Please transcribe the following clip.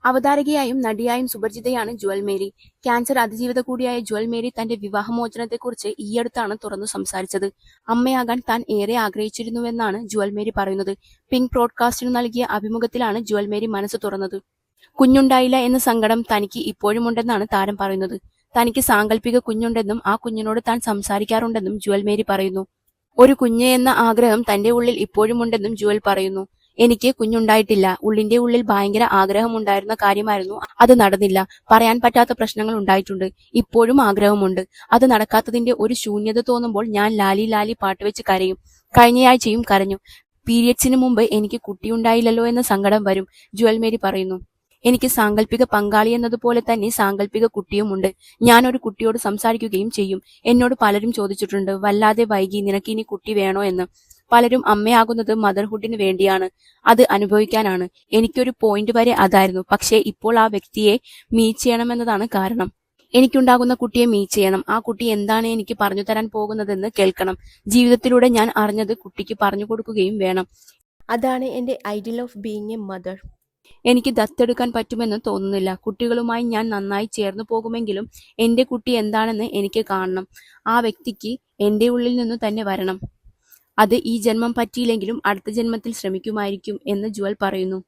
അവതാരകയായും നടിയായും സുപരിചിതയാണ് Jual Mary. Cancer അതിജീവിത കൂടിയായ Jual Mary തന്റെ വിവാഹമോചനത്തെക്കുറിച്ച് ഈയടുത്താണ് തുറന്നു സംസാരിച്ചത്. അമ്മയാകാൻ താൻ ഏറെ ആഗ്രഹിച്ചിരുന്നുവെന്നാണ് ജുവൽ മേരി പറയുന്നത്. പിങ്ക് ബ്രോഡ്കാസ്റ്റിനു നൽകിയ അഭിമുഖത്തിലാണ് ജുവൽ മേരി മനസ്സ് തുറന്നത്. കുഞ്ഞുണ്ടായില്ല എന്ന സങ്കടം തനിക്ക് ഇപ്പോഴുമുണ്ടെന്നാണ് താരം പറയുന്നത്. തനിക്ക് സാങ്കല്പിക കുഞ്ഞുണ്ടെന്നും ആ കുഞ്ഞിനോട് താൻ സംസാരിക്കാറുണ്ടെന്നും ജുവൽ മേരി പറയുന്നു. ഒരു കുഞ്ഞ് എന്ന ആഗ്രഹം തന്റെ ഉള്ളിൽ ഇപ്പോഴുമുണ്ടെന്നും ജുവൽ പറയുന്നു. എനിക്ക് കുഞ്ഞുണ്ടായിട്ടില്ല. ഉള്ളിന്റെ ഉള്ളിൽ ഭയങ്കര ആഗ്രഹമുണ്ടായിരുന്ന കാര്യമായിരുന്നു. അത് നടന്നില്ല. പറയാൻ പറ്റാത്ത പ്രശ്നങ്ങൾ ഉണ്ടായിട്ടുണ്ട്. ഇപ്പോഴും ആഗ്രഹമുണ്ട്. അത് നടക്കാത്തതിന്റെ ഒരു ശൂന്യത തോന്നുമ്പോൾ ഞാൻ ലാലി ലാലി പാട്ട് വെച്ച് കരയും. കഴിഞ്ഞയാഴ്ചയും കരഞ്ഞു. പീരിയഡ്സിന് മുമ്പ് എനിക്ക് കുട്ടിയുണ്ടായില്ലല്ലോ എന്ന സങ്കടം വരും. ജുവൽ മേരി പറയുന്നു. എനിക്ക് സാങ്കല്പിക പങ്കാളി എന്നതുപോലെ തന്നെ സാങ്കല്പിക കുട്ടിയുമുണ്ട്. ഞാൻ ഒരു കുട്ടിയോട് സംസാരിക്കുകയും ചെയ്യും. എന്നോട് പലരും ചോദിച്ചിട്ടുണ്ട്, വല്ലാതെ വൈകി, നിനക്ക് ഇനി കുട്ടി വേണോ എന്ന്. പലരും അമ്മയാകുന്നത് മദർഹുഡിന് വേണ്ടിയാണ്, അത് അനുഭവിക്കാനാണ്. എനിക്കൊരു പോയിന്റ് വരെ അതായിരുന്നു. പക്ഷേ ഇപ്പോൾ ആ വ്യക്തിയെ മീറ്റ് ചെയ്യണമെന്നതാണ് കാരണം. എനിക്കുണ്ടാകുന്ന കുട്ടിയെ മീറ്റ് ചെയ്യണം. ആ കുട്ടി എന്താണ് എനിക്ക് പറഞ്ഞു തരാൻ പോകുന്നതെന്ന് കേൾക്കണം. ജീവിതത്തിലൂടെ ഞാൻ അറിഞ്ഞത് കുട്ടിക്ക് പറഞ്ഞു കൊടുക്കുകയും വേണം. അതാണ് എന്റെ ideal of being A mother. എനിക്ക് ദത്തെടുക്കാൻ പറ്റുമെന്ന് തോന്നുന്നില്ല. കുട്ടികളുമായി ഞാൻ നന്നായി ചേർന്നു പോകുമെങ്കിലും എന്റെ കുട്ടി എന്താണെന്ന് എനിക്ക് കാണണം. ആ വ്യക്തിക്ക് എന്റെ ഉള്ളിൽ നിന്നു തന്നെ വരണം. അത് ഈ ജന്മം പറ്റിയില്ലെങ്കിലും അടുത്ത ജന്മത്തിൽ ശ്രമിക്കുമായിരിക്കും എന്ന് ജുവൽ പറയുന്നു.